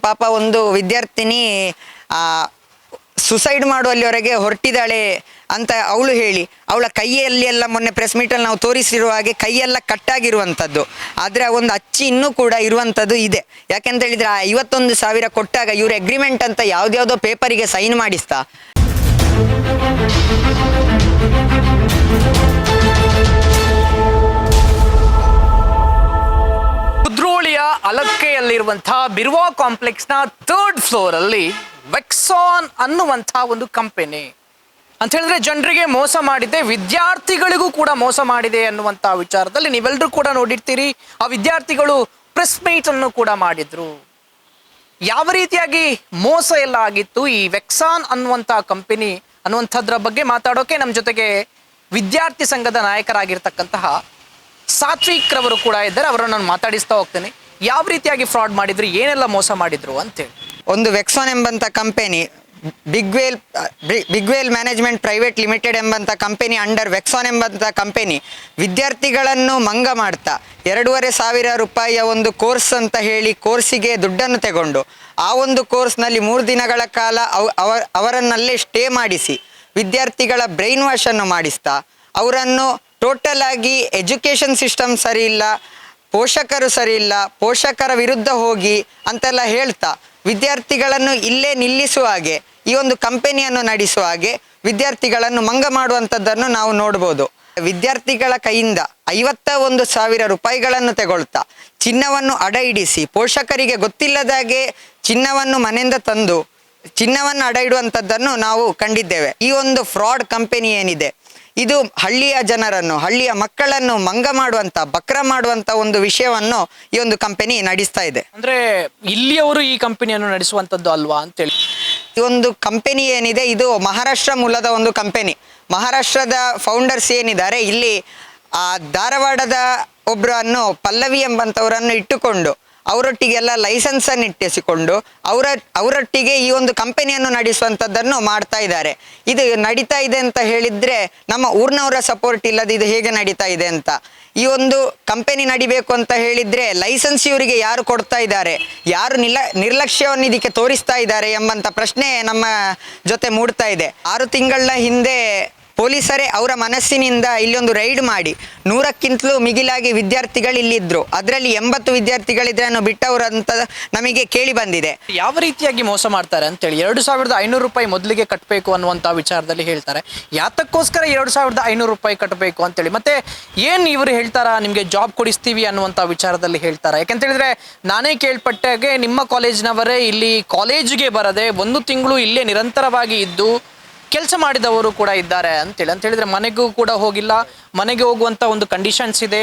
ಪಾಪ ಒಂದು ವಿದ್ಯಾರ್ಥಿನಿ ಸುಸೈಡ್ ಮಾಡುವಲ್ಲಿವರೆಗೆ ಹೊರಟಿದ್ದಾಳೆ ಅಂತ ಅವಳು ಹೇಳಿ, ಅವಳ ಕೈಯಲ್ಲಿ ಎಲ್ಲ ಮೊನ್ನೆ ಪ್ರೆಸ್ ಮೀಟಲ್ಲಿ ನಾವು ತೋರಿಸಿರುವ ಹಾಗೆ ಕೈಯೆಲ್ಲ ಕಟ್ಟಾಗಿರುವಂಥದ್ದು, ಆದರೆ ಒಂದು ಅಚ್ಚಿ ಇನ್ನೂ ಕೂಡ ಇರುವಂಥದ್ದು ಇದೆ. ಯಾಕೆಂತ ಹೇಳಿದರೆ 51,000 ಕೊಟ್ಟಾಗ ಇವರು ಅಗ್ರಿಮೆಂಟ್ ಅಂತ ಯಾವುದ್ಯಾವುದೋ ಪೇಪರಿಗೆ ಸೈನ್ ಮಾಡಿಸ್ತಾ. ಕುದ್ರೋಳಿಯ ಅಲಕ್ಕೆಯಲ್ಲಿರುವಂತಹ ಬಿರ್ವಾ ಕಾಂಪ್ಲೆಕ್ಸ್ನ 3rd ಫ್ಲೋರ್ ಅಲ್ಲಿ ವೆಕ್ಸಾನ್ ಅನ್ನುವಂತಹ ಒಂದು ಕಂಪನಿ ಅಂತ ಹೇಳಿದ್ರೆ ಜನರಿಗೆ ಮೋಸ ಮಾಡಿದೆ, ವಿದ್ಯಾರ್ಥಿಗಳಿಗೂ ಕೂಡ ಮೋಸ ಮಾಡಿದೆ ಅನ್ನುವಂಥ ವಿಚಾರದಲ್ಲಿ ನೀವೆಲ್ಲರೂ ಕೂಡ ನೋಡಿರ್ತೀರಿ. ಆ ವಿದ್ಯಾರ್ಥಿಗಳು ಪ್ರೆಸ್ ಮೀಟ್ ಅನ್ನು ಕೂಡ ಮಾಡಿದ್ರು. ಯಾವ ರೀತಿಯಾಗಿ ಮೋಸ ಎಲ್ಲ ಆಗಿತ್ತು ಈ ವೆಕ್ಸಾನ್ ಅನ್ನುವಂಥ ಕಂಪನಿ ಅನ್ನುವಂಥದ್ರ ಬಗ್ಗೆ ಮಾತಾಡೋಕೆ ನಮ್ಮ ಜೊತೆಗೆ ವಿದ್ಯಾರ್ಥಿ ಸಂಘದ ನಾಯಕರಾಗಿರ್ತಕ್ಕಂತಹ ಸಾತ್ವಿಕ್ ರವರು ಕೂಡ ಇದ್ದಾರೆ. ಅವರನ್ನು ನಾನು ಮಾತಾಡಿಸ್ತಾ ಹೋಗ್ತೇನೆ. ಯಾವ ರೀತಿಯಾಗಿ ಫ್ರಾಡ್ ಮಾಡಿದ್ರು, ಏನೆಲ್ಲ ಮೋಸ ಮಾಡಿದ್ರು ಅಂತೇಳಿ. ಒಂದು ವೆಕ್ಸಾನ್ ಎಂಬಂಥ ಕಂಪನಿ ಬಿಗ್ವೇಲ್ ಮ್ಯಾನೇಜ್ಮೆಂಟ್ ಪ್ರೈವೇಟ್ ಲಿಮಿಟೆಡ್ ಎಂಬಂಥ ಕಂಪನಿ ಅಂಡರ್ ವೆಕ್ಸಾನ್ ಎಂಬಂಥ ಕಂಪನಿ ವಿದ್ಯಾರ್ಥಿಗಳನ್ನು ಮಂಗ ಮಾಡ್ತಾ 2,500 ರೂಪಾಯಿಯ ಒಂದು ಕೋರ್ಸ್ ಅಂತ ಹೇಳಿ ಕೋರ್ಸಿಗೆ ದುಡ್ಡನ್ನು ತಗೊಂಡು ಆ ಒಂದು ಕೋರ್ಸ್ನಲ್ಲಿ 3 ದಿನಗಳ ಕಾಲ ಅವರನ್ನಲ್ಲೇ ಸ್ಟೇ ಮಾಡಿಸಿ ವಿದ್ಯಾರ್ಥಿಗಳ ಬ್ರೈನ್ ವಾಶನ್ನು ಮಾಡಿಸ್ತಾ ಅವರನ್ನು ಟೋಟಲ್ ಆಗಿ ಎಜುಕೇಷನ್ ಸಿಸ್ಟಮ್ ಸರಿ ಇಲ್ಲ, ಪೋಷಕರು ಸರಿ ಇಲ್ಲ, ಪೋಷಕರ ವಿರುದ್ಧ ಹೋಗಿ ಅಂತೆಲ್ಲ ಹೇಳ್ತಾ ವಿದ್ಯಾರ್ಥಿಗಳನ್ನು ಇಲ್ಲೇ ನಿಲ್ಲಿಸುವ ಹಾಗೆ ಈ ಒಂದು ಕಂಪನಿಯನ್ನು ನಡೆಸುವ ಹಾಗೆ ವಿದ್ಯಾರ್ಥಿಗಳನ್ನು ಮಂಗ ಮಾಡುವಂಥದ್ದನ್ನು ನಾವು ನೋಡ್ಬೋದು. ವಿದ್ಯಾರ್ಥಿಗಳ ಕೈಯಿಂದ 51,000 ರೂಪಾಯಿಗಳನ್ನು ತಗೊಳ್ತಾ ಚಿನ್ನವನ್ನು ಅಡ ಇಡಿಸಿ ಪೋಷಕರಿಗೆ ಗೊತ್ತಿಲ್ಲದಾಗೆ ಚಿನ್ನವನ್ನು ಮನೆಯಿಂದ ತಂದು ಚಿನ್ನವನ್ನು ಅಡ ಇಡುವಂಥದ್ದನ್ನು ನಾವು ಕಂಡಿದ್ದೇವೆ. ಈ ಒಂದು ಫ್ರಾಡ್ ಕಂಪನಿ ಏನಿದೆ ಇದು ಹಳ್ಳಿಯ ಜನರನ್ನು, ಹಳ್ಳಿಯ ಮಕ್ಕಳನ್ನು ಮಂಗ ಮಾಡುವಂತ, ಬಕ್ರ ಮಾಡುವಂತ ಒಂದು ವಿಷಯವನ್ನು ಈ ಒಂದು ಕಂಪನಿ ನಡೆಸ್ತಾ ಇದೆ. ಅಂದ್ರೆ ಇಲ್ಲಿಯವರು ಈ ಕಂಪನಿಯನ್ನು ನಡೆಸುವಂತದ್ದು ಅಲ್ವಾ ಅಂತೇಳಿ. ಈ ಒಂದು ಕಂಪನಿ ಏನಿದೆ ಇದು ಮಹಾರಾಷ್ಟ್ರ ಮೂಲದ ಒಂದು ಕಂಪನಿ. ಮಹಾರಾಷ್ಟ್ರದ ಫೌಂಡರ್ಸ್ ಏನಿದ್ದಾರೆ ಇಲ್ಲಿ ಧಾರವಾಡದ ಒಬ್ಬರನ್ನು ಪಲ್ಲವಿ ಎಂಬಂಥವರನ್ನು ಇಟ್ಟುಕೊಂಡು ಅವರೊಟ್ಟಿಗೆಲ್ಲ ಲೈಸೆನ್ಸನ್ನು ಇಟ್ಟಿಸಿಕೊಂಡು ಅವರೊಟ್ಟಿಗೆ ಈ ಒಂದು ಕಂಪನಿಯನ್ನು ನಡೆಸುವಂಥದ್ದನ್ನು ಮಾಡ್ತಾ ಇದ್ದಾರೆ. ಇದು ನಡೀತಾ ಇದೆ ಅಂತ ಹೇಳಿದರೆ ನಮ್ಮ ಊರಿನವರ ಸಪೋರ್ಟ್ ಇಲ್ಲದೆ ಇದು ಹೇಗೆ ನಡೀತಾ ಇದೆ ಅಂತ. ಈ ಒಂದು ಕಂಪನಿ ನಡಿಬೇಕು ಅಂತ ಹೇಳಿದರೆ ಲೈಸೆನ್ಸ್ ಇವರಿಗೆ ಯಾರು ಕೊಡ್ತಾ ಇದ್ದಾರೆ, ಯಾರು ನಿರ್ಲಕ್ಷ್ಯವನ್ನು ಇದಕ್ಕೆ ತೋರಿಸ್ತಾ ಇದ್ದಾರೆ ಎಂಬಂಥ ಪ್ರಶ್ನೆ ನಮ್ಮ ಜೊತೆ ಮೂಡ್ತಾ ಇದೆ. 6 ತಿಂಗಳ ಹಿಂದೆ ಪೊಲೀಸರೇ ಅವರ ಮನಸ್ಸಿನಿಂದ ಇಲ್ಲೊಂದು ರೈಡ್ ಮಾಡಿ 100ಕ್ಕಿಂತಲೂ ಮಿಗಿಲಾಗಿ ವಿದ್ಯಾರ್ಥಿಗಳು ಇಲ್ಲಿದ್ದರು. ಅದರಲ್ಲಿ 80 ವಿದ್ಯಾರ್ಥಿಗಳಿದ್ರೆ ಬಿಟ್ಟವರು ಅಂತ ನಮಗೆ ಕೇಳಿ ಬಂದಿದೆ. ಯಾವ ರೀತಿಯಾಗಿ ಮೋಸ ಮಾಡ್ತಾರೆ ಅಂತೇಳಿ 2,500 ರೂಪಾಯಿ ಮೊದಲಿಗೆ ಕಟ್ಟಬೇಕು ಅನ್ನುವಂಥ ವಿಚಾರದಲ್ಲಿ ಹೇಳ್ತಾರೆ. ಯಾತಕ್ಕೋಸ್ಕರ 2,500 ರೂಪಾಯಿ ಕಟ್ಟಬೇಕು ಅಂತೇಳಿ, ಮತ್ತೆ ಏನು ಇವರು ಹೇಳ್ತಾರಾ ನಿಮಗೆ ಜಾಬ್ ಕೊಡಿಸ್ತೀವಿ ಅನ್ನುವಂಥ ವಿಚಾರದಲ್ಲಿ ಹೇಳ್ತಾರೆ. ಯಾಕಂತ ಹೇಳಿದ್ರೆ ನಾನೇ ಕೇಳ್ಪಟ್ಟಾಗೆ ನಿಮ್ಮ ಕಾಲೇಜಿನವರೇ ಇಲ್ಲಿ ಕಾಲೇಜಿಗೆ ಬರದೆ 1 ತಿಂಗಳು ಇಲ್ಲೇ ನಿರಂತರವಾಗಿ ಇದ್ದು ಕೆಲಸ ಮಾಡಿದವರು ಕೂಡ ಇದ್ದಾರೆ ಅಂತ ಹೇಳಿದ್ರೆ ಮನೆಗೂ ಕೂಡ ಹೋಗಿಲ್ಲ, ಮನೆಗೆ ಹೋಗುವಂಥ ಒಂದು ಕಂಡೀಷನ್ಸ್ ಇದೆ,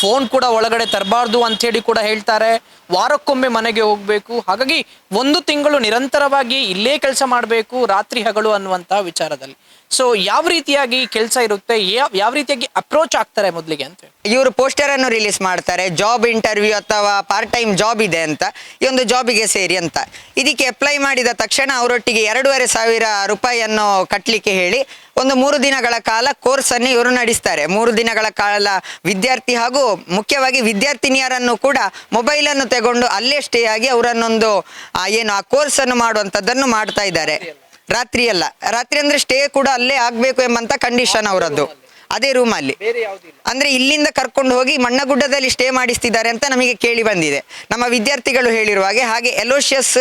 ಫೋನ್ ಕೂಡ ಒಳಗಡೆ ತರಬಾರ್ದು ಅಂಥೇಳಿ ಕೂಡ ಹೇಳ್ತಾರೆ, ವಾರಕ್ಕೊಮ್ಮೆ ಮನೆಗೆ ಹೋಗಬೇಕು. ಹಾಗಾಗಿ 1 ತಿಂಗಳು ನಿರಂತರವಾಗಿ ಇಲ್ಲೇ ಕೆಲಸ ಮಾಡಬೇಕು ರಾತ್ರಿ ಹಗಲು ಅನ್ನುವಂಥ ವಿಚಾರದಲ್ಲಿ. ಸೊ ಯಾವ ರೀತಿಯಾಗಿ ಕೆಲಸ ಇರುತ್ತೆ, ಯಾವ ರೀತಿಯಾಗಿ ಅಪ್ರೋಚ್ ಆಗ್ತಾರೆ ಮೊದಲಿಗೆ ಅಂತ ಇವರು ಪೋಸ್ಟರನ್ನು ರಿಲೀಸ್ ಮಾಡ್ತಾರೆ, ಜಾಬ್ ಇಂಟರ್ವ್ಯೂ ಅಥವಾ ಪಾರ್ಟ್ ಟೈಮ್ ಜಾಬ್ ಇದೆ ಅಂತ, ಈ ಒಂದು ಜಾಬಿಗೆ ಸೇರಿ ಅಂತ. ಇದಕ್ಕೆ ಅಪ್ಲೈ ಮಾಡಿದ ತಕ್ಷಣ ಅವರೊಟ್ಟಿಗೆ 2,500 ರೂಪಾಯಿಯನ್ನು ಕಟ್ಟಲಿಕ್ಕೆ ಹೇಳಿ ಒಂದು 3 ದಿನಗಳ ಕಾಲ ಕೋರ್ಸನ್ನು ಇವರು ನಡೆಸ್ತಾರೆ. 3 ದಿನಗಳ ಕಾಲ ವಿದ್ಯಾರ್ಥಿ ಹಾಗೂ ಮುಖ್ಯವಾಗಿ ವಿದ್ಯಾರ್ಥಿನಿಯರನ್ನು ಕೂಡ ಮೊಬೈಲನ್ನು ತಗೊಂಡು ಅಲ್ಲೇ ಸ್ಟೇ ಆಗಿ ಅವರನ್ನೊಂದು ಆ ಕೋರ್ಸನ್ನು ಮಾಡುವಂಥದ್ದನ್ನು ಮಾಡ್ತಾ ಇದ್ದಾರೆ. ರಾತ್ರಿ ಅಂದರೆ ಸ್ಟೇ ಕೂಡ ಅಲ್ಲೇ ಆಗಬೇಕು ಎಂಬಂಥ ಕಂಡೀಷನ್ ಅವರದ್ದು, ಅದೇ ರೂಮಲ್ಲಿ. ಅಂದರೆ ಇಲ್ಲಿಂದ ಕರ್ಕೊಂಡು ಹೋಗಿ ಮಣ್ಣಗುಡ್ಡದಲ್ಲಿ ಸ್ಟೇ ಮಾಡಿಸ್ತಿದ್ದಾರೆ ಅಂತ ನಮಗೆ ಕೇಳಿ ಬಂದಿದೆ, ನಮ್ಮ ವಿದ್ಯಾರ್ಥಿಗಳು ಹೇಳಿರುವ ಹಾಗೆ ಎಲೋಷಿಯಸ್,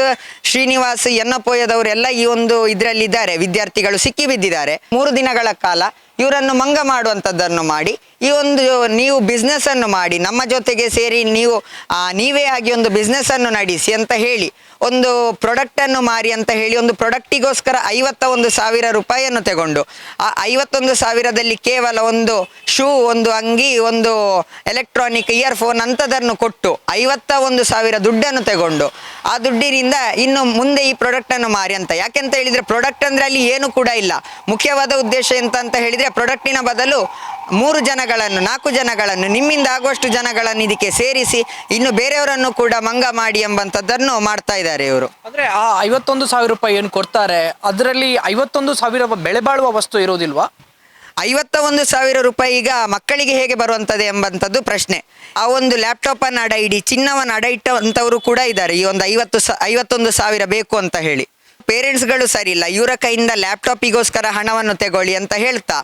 ಶ್ರೀನಿವಾಸ್, ಎನ್ನಪೋಯದವರೆಲ್ಲ ಈ ಒಂದು ಇದರಲ್ಲಿದ್ದಾರೆ. ವಿದ್ಯಾರ್ಥಿಗಳು ಸಿಕ್ಕಿ ಬಿದ್ದಿದ್ದಾರೆ. 3 ದಿನಗಳ ಕಾಲ ಇವರನ್ನು ಮಂಗ ಮಾಡುವಂಥದ್ದನ್ನು ಮಾಡಿ ಈ ಒಂದು ನೀವು ಬಿಸ್ನೆಸ್ಸನ್ನು ಮಾಡಿ ನಮ್ಮ ಜೊತೆಗೆ ಸೇರಿ ನೀವೇ ಆಗಿ ಒಂದು ಬಿಸ್ನೆಸ್ಸನ್ನು ನಡೆಸಿ ಅಂತ ಹೇಳಿ ಒಂದು ಪ್ರಾಡಕ್ಟನ್ನು ಮಾರಿ ಅಂತ ಹೇಳಿ ಒಂದು ಪ್ರಾಡಕ್ಟಿಗೋಸ್ಕರ 51,000 ರೂಪಾಯಿಯನ್ನು ತಗೊಂಡು ಆ 51,000ದಲ್ಲಿ ಕೇವಲ ಒಂದು ಶೂ, ಒಂದು ಅಂಗಿ, ಒಂದು ಎಲೆಕ್ಟ್ರಾನಿಕ್ ಇಯರ್ಫೋನ್ ಅಂಥದನ್ನು ಕೊಟ್ಟು 51,000 ದುಡ್ಡನ್ನು ತಗೊಂಡು ಆ ದುಡ್ಡಿನಿಂದ ಇನ್ನು ಮುಂದೆ ಈ ಪ್ರಾಡಕ್ಟನ್ನು ಮಾರಿ ಅಂತ. ಯಾಕೆಂತ ಹೇಳಿದರೆ ಪ್ರಾಡಕ್ಟ್ ಅಂದರೆ ಅಲ್ಲಿ ಏನು ಕೂಡ ಇಲ್ಲ. ಮುಖ್ಯವಾದ ಉದ್ದೇಶ ಎಂತ ಹೇಳಿದರೆ ಪ್ರಾಡಕ್ಟಿನ ಬದಲು 3 ಜನಗಳನ್ನು 4 ಜನಗಳನ್ನು ನಿಮ್ಮಿಂದ ಆಗುವಷ್ಟು ಜನಗಳನ್ನು ಇದಕ್ಕೆ ಸೇರಿಸಿ ಇನ್ನು ಬೇರೆಯವರನ್ನು ಕೂಡ ಮಂಗ ಮಾಡಿ ಎಂಬಂಥದ್ದನ್ನು ಮಾಡ್ತಾ ಇದ್ದಾರೆ ಇವರು. ಅಂದರೆ ಆ 51,000 ರೂಪಾಯಿ ಏನು ಕೊಡ್ತಾರೆ ಅದರಲ್ಲಿ 51,000 ಬೆಲೆ ಬಾಳುವ ವಸ್ತು ಇರೋದಿಲ್ವಾ? 51,000 ರೂಪಾಯಿ ಈಗ ಮಕ್ಕಳಿಗೆ ಹೇಗೆ ಬರುವಂಥದ್ದು ಎಂಬಂಥದ್ದು ಪ್ರಶ್ನೆ. ಆ ಒಂದು ಲ್ಯಾಪ್ಟಾಪನ್ನು ಅಡ ಇಡಿ, ಚಿನ್ನವನ್ನು ಅಡ ಇಟ್ಟಂಥವರು ಕೂಡ ಇದ್ದಾರೆ ಈ ಒಂದು 51,000 ಬೇಕು ಅಂತ ಹೇಳಿ. ಪೇರೆಂಟ್ಸ್ಗಳು ಸರಿ ಇಲ್ಲ, ಇವರ ಕೈಯಿಂದ ಲ್ಯಾಪ್ಟಾಪಿಗೋಸ್ಕರ ಹಣವನ್ನು ತಗೊಳ್ಳಿ ಅಂತ ಹೇಳ್ತಾ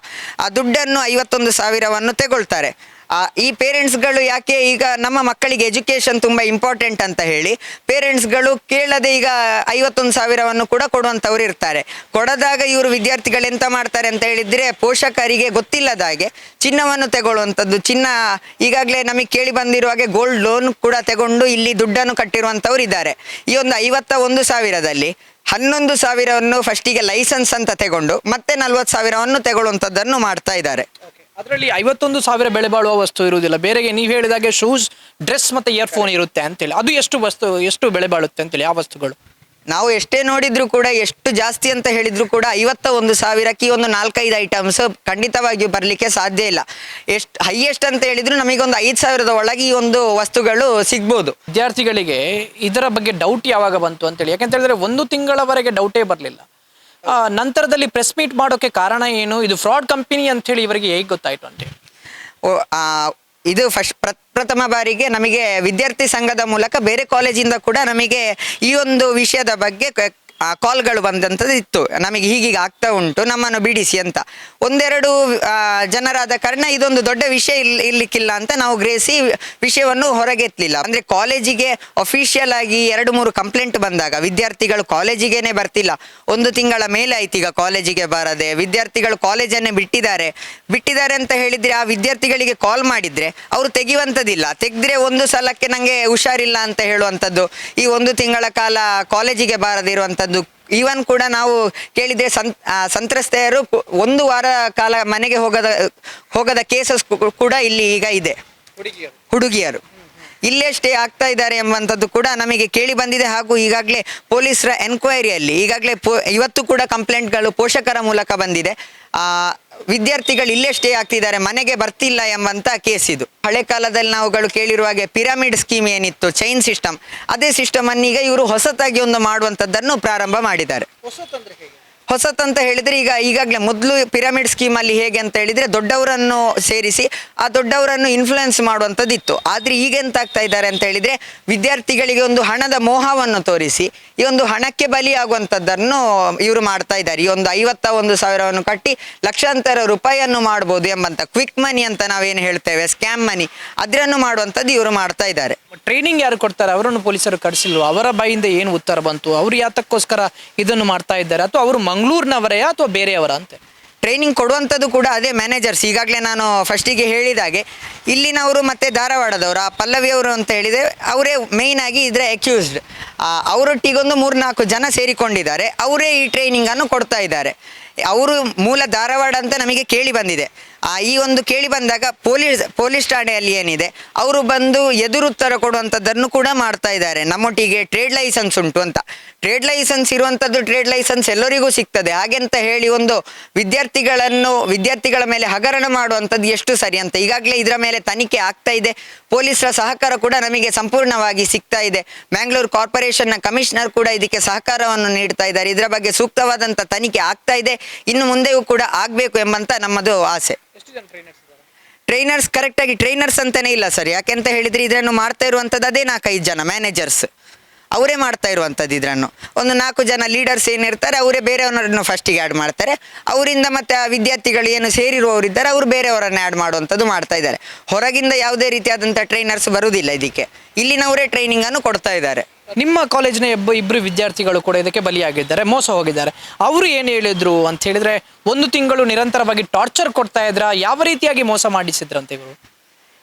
ಆ ದುಡ್ಡನ್ನು 51,000ವನ್ನು ತಗೊಳ್ತಾರೆ. ಈ ಪೇರೆಂಟ್ಸ್ಗಳು ಯಾಕೆ ಈಗ ನಮ್ಮ ಮಕ್ಕಳಿಗೆ ಎಜುಕೇಷನ್ ತುಂಬ ಇಂಪಾರ್ಟೆಂಟ್ ಅಂತ ಹೇಳಿ ಪೇರೆಂಟ್ಸ್ಗಳು ಕೇಳದೆ ಈಗ 51,000ವನ್ನು ಕೂಡ ಕೊಡುವಂಥವ್ರು ಇರ್ತಾರೆ. ಕೊಡದಾಗ ಇವರು ವಿದ್ಯಾರ್ಥಿಗಳು ಎಂತ ಮಾಡ್ತಾರೆ ಅಂತ ಹೇಳಿದರೆ ಪೋಷಕರಿಗೆ ಗೊತ್ತಿಲ್ಲದ ಹಾಗೆ ಚಿನ್ನವನ್ನು ತಗೊಳ್ಳುವಂಥದ್ದು. ಚಿನ್ನ ಈಗಾಗಲೇ ನಮಗೆ ಕೇಳಿ ಬಂದಿರುವ ಹಾಗೆ ಗೋಲ್ಡ್ ಲೋನ್ ಕೂಡ ತಗೊಂಡು ಇಲ್ಲಿ ದುಡ್ಡನ್ನು ಕಟ್ಟಿರುವಂಥವ್ರು ಇದ್ದಾರೆ. ಈ ಒಂದು 51,000ದಲ್ಲಿ 11,000ವನ್ನು ಫಸ್ಟಿಗೆ ಲೈಸೆನ್ಸ್ ಅಂತ ತಗೊಂಡು ಮತ್ತೆ 40,000ವನ್ನು ತಗೊಳ್ಳುವಂಥದ್ದನ್ನು ಮಾಡ್ತಾ ಇದ್ದಾರೆ. ಅದರಲ್ಲಿ 51,000 ಬೆಲೆ ಬಾಳುವ ವಸ್ತು ಇರುವುದಿಲ್ಲ. ಬೇರೆಗೆ ನೀವು ಹೇಳಿದಾಗೆ ಶೂಸ್, ಡ್ರೆಸ್ ಮತ್ತೆ ಇಯರ್ಫೋನ್ ಇರುತ್ತೆ ಅಂತೇಳಿ, ಅದು ಎಷ್ಟು ಬೆಲೆ ಬಾಳುತ್ತೆ ಅಂತೇಳಿ ಆ ವಸ್ತುಗಳು? ನಾವು ಎಷ್ಟೇ ನೋಡಿದ್ರು ಕೂಡ, ಎಷ್ಟು ಜಾಸ್ತಿ ಅಂತ ಹೇಳಿದ್ರು ಕೂಡ 51,000ಕ್ಕೆ ಒಂದು 4-5 ಐಟಮ್ಸ್ ಖಂಡಿತವಾಗಿಯೂ ಬರಲಿಕ್ಕೆ ಸಾಧ್ಯ ಇಲ್ಲ. ಎಷ್ಟು ಹೈಯೆಸ್ಟ್ ಅಂತ ಹೇಳಿದ್ರು ನಮಗೊಂದು 5,000ದ ಒಳಗೆ ಈ ಒಂದು ವಸ್ತುಗಳು ಸಿಗ್ಬೋದು. ವಿದ್ಯಾರ್ಥಿಗಳಿಗೆ ಇದರ ಬಗ್ಗೆ ಡೌಟ್ ಯಾವಾಗ ಬಂತು ಅಂತೇಳಿ, ಯಾಕಂತ ಹೇಳಿದ್ರೆ 1 ತಿಂಗಳವರೆಗೆ ಡೌಟೇ ಬರಲಿಲ್ಲ. ನಂತರದಲ್ಲಿ ಪ್ರೆಸ್ ಮೀಟ್ ಮಾಡೋಕೆ ಕಾರಣ ಏನು, ಇದು ಫ್ರಾಡ್ ಕಂಪನಿ ಅಂತ ಹೇಳಿ ಇವರಿಗೆ ಹೇಗೆ ಗೊತ್ತಾಯ್ತು ಅಂತೇಳಿ? ಇದು ಪ್ರಥಮ ಬಾರಿಗೆ ನಮಗೆ ವಿದ್ಯಾರ್ಥಿ ಸಂಘದ ಮೂಲಕ ಬೇರೆ ಕಾಲೇಜಿಂದ ಕೂಡ ನಮಗೆ ಈ ಒಂದು ವಿಷಯದ ಬಗ್ಗೆ ಕಾಲ್ಗಳು ಬಂದಂಥದ್ದು ಇತ್ತು. ನಮಗೆ ಹೀಗೀಗ ಆಗ್ತಾ ಉಂಟು, ನಮ್ಮನ್ನು ಬಿಡಿಸಿ ಅಂತ. ಒಂದೆರಡು ಜನರಾದ ಕಾರಣ ಇದೊಂದು ದೊಡ್ಡ ವಿಷಯ ಇರ್ಲಿಕ್ಕಿಲ್ಲ ಅಂತ ನಾವು ಗ್ರಹಿಸಿ ವಿಷಯವನ್ನು ಹೊರಗೆತ್ತಲಿಲ್ಲ. ಅಂದರೆ ಕಾಲೇಜಿಗೆ ಅಫಿಷಿಯಲ್ ಆಗಿ 2-3 ಕಂಪ್ಲೇಂಟ್ ಬಂದಾಗ ವಿದ್ಯಾರ್ಥಿಗಳು ಕಾಲೇಜಿಗೇನೆ ಬರ್ತಿಲ್ಲ. 1 ತಿಂಗಳ ಮೇಲೆ ಆಯ್ತು ಈಗ ಕಾಲೇಜಿಗೆ ಬರದೆ. ವಿದ್ಯಾರ್ಥಿಗಳು ಕಾಲೇಜನ್ನೇ ಬಿಟ್ಟಿದ್ದಾರೆ ಅಂತ ಹೇಳಿದರೆ ಆ ವಿದ್ಯಾರ್ಥಿಗಳಿಗೆ ಕಾಲ್ ಮಾಡಿದರೆ ಅವರು ತೆಗೆಯುವಂಥದ್ದಿಲ್ಲ. ತೆಗೆದ್ರೆ ಒಂದು ಸಲಕ್ಕೆ ನನಗೆ ಹುಷಾರಿಲ್ಲ ಅಂತ ಹೇಳುವಂಥದ್ದು, ಈ 1 ತಿಂಗಳ ಕಾಲ ಕಾಲೇಜಿಗೆ ಬಾರದಿರುವಂಥದ್ದು. ಈವನ್ ಕೂಡ ನಾವು ಕೇಳಿದ್ರೆ ಸಂತ್ರಸ್ತೆಯರು 1 ವಾರ ಕಾಲ ಮನೆಗೆ ಹೋಗದ ಕೇಸಸ್ ಕೂಡ ಇಲ್ಲಿ ಈಗ ಇದೆ. ಹುಡುಗಿಯರು ಇಲ್ಲೇ ಸ್ಟೇ ಆಗ್ತಾ ಇದ್ದಾರೆ ಎಂಬಂಥದ್ದು ಕೂಡ ನಮಗೆ ಕೇಳಿ ಬಂದಿದೆ. ಹಾಗೂ ಈಗಾಗಲೇ ಪೊಲೀಸರ ಎನ್ಕ್ವೈರಿಯಲ್ಲಿ ಈಗಾಗಲೇ ಇವತ್ತು ಕೂಡ ಕಂಪ್ಲೇಂಟ್ಗಳು ಪೋಷಕರ ಮೂಲಕ ಬಂದಿದೆ. ವಿದ್ಯಾರ್ಥಿಗಳು ಇಲ್ಲೇ ಸ್ಟೇ ಆಗ್ತಿದ್ದಾರೆ, ಮನೆಗೆ ಬರ್ತಿಲ್ಲ ಎಂಬಂಥ ಕೇಸ್ ಇದು. ಹಳೆ ಕಾಲದಲ್ಲಿ ನಾವುಗಳು ಕೇಳಿರುವ ಹಾಗೆ ಪಿರಮಿಡ್ ಸ್ಕೀಮ್ ಏನಿತ್ತು, ಚೈನ್ ಸಿಸ್ಟಮ್, ಅದೇ ಸಿಸ್ಟಮ್ ಅನ್ನೀಗ ಇವರು ಹೊಸತಾಗಿ ಒಂದು ಮಾಡುವಂಥದ್ದನ್ನು ಪ್ರಾರಂಭ ಮಾಡಿದ್ದಾರೆ. ಹೊಸತಂತ ಹೇಳಿದರೆ ಈಗಾಗಲೇ ಮೊದಲು ಪಿರಮಿಡ್ ಸ್ಕೀಮಲ್ಲಿ ಹೇಗೆ ಅಂತ ಹೇಳಿದರೆ ದೊಡ್ಡವರನ್ನು ಸೇರಿಸಿ ಆ ದೊಡ್ಡವರನ್ನು ಇನ್ಫ್ಲುಯೆನ್ಸ್ ಮಾಡುವಂಥದ್ದಿತ್ತು. ಆದರೆ ಈಗ ಎಂತ ಆಗ್ತಾ ಇದ್ದಾರೆ ಅಂತ ಹೇಳಿದರೆ ವಿದ್ಯಾರ್ಥಿಗಳಿಗೆ ಒಂದು ಹಣದ ಮೋಹವನ್ನು ತೋರಿಸಿ ಈ ಒಂದು ಹಣಕ್ಕೆ ಬಲಿಯಾಗುವಂಥದ್ದನ್ನು ಇವರು ಮಾಡ್ತಾ ಇದ್ದಾರೆ. ಈ ಒಂದು 51,000ವನ್ನು ಕಟ್ಟಿ ಲಕ್ಷಾಂತರ ರೂಪಾಯಿಯನ್ನು ಮಾಡ್ಬೋದು ಎಂಬಂಥ ಕ್ವಿಕ್ ಮನಿ ಅಂತ ನಾವೇನು ಹೇಳ್ತೇವೆ, ಸ್ಕ್ಯಾಮ್ ಮನಿ, ಅದನ್ನು ಮಾಡುವಂಥದ್ದು ಇವರು ಮಾಡ್ತಾ ಇದ್ದಾರೆ. ಟ್ರೈನಿಂಗ್ ಯಾರು ಕೊಡ್ತಾರೆ ಅವರನ್ನು ಪೊಲೀಸರು ಕಳಿಸಿಲ್ವ? ಅವರ ಬಾಯಿಂದ ಏನು ಉತ್ತರ ಬಂತು? ಅವರು ಯಾತಕ್ಕೋಸ್ಕರ ಇದನ್ನು ಮಾಡ್ತಾ ಇದ್ದಾರೆ? ಅಥವಾ ಅವರು ಮಂಗಳೂರಿನವರೇ ಅಥವಾ ಬೇರೆಯವರ ಅಂತ? ಟ್ರೈನಿಂಗ್ ಕೊಡುವಂಥದ್ದು ಕೂಡ ಅದೇ ಮ್ಯಾನೇಜರ್ಸ್. ಈಗಾಗಲೇ ನಾನು ಫಸ್ಟಿಗೆ ಹೇಳಿದಾಗೆ ಇಲ್ಲಿನವರು ಮತ್ತು ಧಾರವಾಡದವರು, ಆ ಪಲ್ಲವಿಯವರು ಅಂತ ಹೇಳಿದರೆ ಅವರೇ ಮೇಯ್ನ್ ಆಗಿ ಇದರ ಅಕ್ಯೂಸ್ಡ್. ಅವರೊಟ್ಟಿಗೊಂದು 3-4 ಜನ ಸೇರಿಕೊಂಡಿದ್ದಾರೆ. ಅವರೇ ಈ ಟ್ರೈನಿಂಗನ್ನು ಕೊಡ್ತಾ ಇದ್ದಾರೆ. ಅವರು ಮೂಲ ಧಾರವಾಡ ಅಂತ ನಮಗೆ ಕೇಳಿ ಬಂದಿದೆ. ಈ ಒಂದು ಕೇಳಿ ಬಂದಾಗ ಪೊಲೀಸ್ ಠಾಣೆಯಲ್ಲಿ ಏನಿದೆ ಅವರು ಬಂದು ಎದುರುತ್ತರ ಕೊಡುವಂಥದ್ದನ್ನು ಕೂಡ ಮಾಡ್ತಾ ಇದ್ದಾರೆ. ನಮ್ಮೊಟ್ಟಿಗೆ ಟ್ರೇಡ್ ಲೈಸೆನ್ಸ್ ಉಂಟು ಅಂತ. ಟ್ರೇಡ್ ಲೈಸೆನ್ಸ್ ಇರುವಂಥದ್ದು, ಟ್ರೇಡ್ ಲೈಸೆನ್ಸ್ ಎಲ್ಲರಿಗೂ ಸಿಗ್ತದೆ. ಹಾಗೆಂತ ಹೇಳಿ ಒಂದು ವಿದ್ಯಾರ್ಥಿಗಳ ಮೇಲೆ ಹಗರಣ ಮಾಡುವಂಥದ್ದು ಎಷ್ಟು ಸರಿ ಅಂತ ಈಗಾಗಲೇ ಇದರ ಮೇಲೆ ತನಿಖೆ ಆಗ್ತಾ ಇದೆ. ಪೊಲೀಸರ ಸಹಕಾರ ಕೂಡ ನಮಗೆ ಸಂಪೂರ್ಣವಾಗಿ ಸಿಗ್ತಾ ಇದೆ. ಮ್ಯಾಂಗ್ಳೂರು ಕಾರ್ಪೊರೇಷನ್ನ ಕಮಿಷನರ್ ಕೂಡ ಇದಕ್ಕೆ ಸಹಕಾರವನ್ನು ನೀಡ್ತಾ ಇದ್ದಾರೆ. ಇದರ ಬಗ್ಗೆ ಸೂಕ್ತವಾದಂಥ ತನಿಖೆ ಆಗ್ತಾ ಇದೆ. ಇನ್ನು ಮುಂದೆಯೂ ಕೂಡ ಆಗಬೇಕು ಎಂಬಂತ ನಮ್ಮದು ಆಸೆ. ಟ್ರೈನರ್ಸ್ ಕರೆಕ್ಟಾಗಿ ಟ್ರೈನರ್ಸ್ ಅಂತಾನೆ ಇಲ್ಲ ಸರ್. ಯಾಕೆಂತ ಹೇಳಿದ್ರೆ ಇದನ್ನು ಮಾಡ್ತಾ ಇರುವಂಥದ್ದು ಅದೇ 4-5 ಜನ ಮ್ಯಾನೇಜರ್ಸ್, ಅವರೇ ಮಾಡ್ತಾ ಇರುವಂಥದ್ದು. ಇದನ್ನು ಒಂದು 4 ಜನ ಲೀಡರ್ಸ್ ಏನಿರ್ತಾರೆ ಅವರೇ ಬೇರೆಯವರನ್ನು ಫಸ್ಟಿಗೆ ಆ್ಯಡ್ ಮಾಡ್ತಾರೆ. ಅವರಿಂದ ಮತ್ತೆ ಆ ವಿದ್ಯಾರ್ಥಿಗಳು ಏನು ಸೇರಿರುವವರಿದ್ದಾರೆ ಅವರು ಬೇರೆಯವರನ್ನು ಆ್ಯಡ್ ಮಾಡುವಂಥದ್ದು ಮಾಡ್ತಾ ಇದ್ದಾರೆ. ಹೊರಗಿಂದ ಯಾವುದೇ ರೀತಿಯಾದಂಥ ಟ್ರೈನರ್ಸ್ ಬರುವುದಿಲ್ಲ ಇದಕ್ಕೆ. ಇಲ್ಲಿನವರೇ ಟ್ರೈನಿಂಗನ್ನು ಕೊಡ್ತಾ ಇದ್ದಾರೆ. ನಿಮ್ಮ ಕಾಲೇಜಿನ ಇಬ್ಬರು ವಿದ್ಯಾರ್ಥಿಗಳು ಕೂಡ ಇದಕ್ಕೆ ಬಲಿಯಾಗಿದ್ದಾರೆ, ಮೋಸ ಹೋಗಿದ್ದಾರೆ. ಅವರು ಏನು ಹೇಳಿದ್ರು ಅಂತ ಹೇಳಿದ್ರೆ 1 ತಿಂಗಳು ನಿರಂತರವಾಗಿ ಟಾರ್ಚರ್ ಕೊಡ್ತಾ ಇದ್ರ, ಯಾವ ರೀತಿಯಾಗಿ ಮೋಸ ಮಾಡಿಸಿದ್ರಂತ ಇವರು?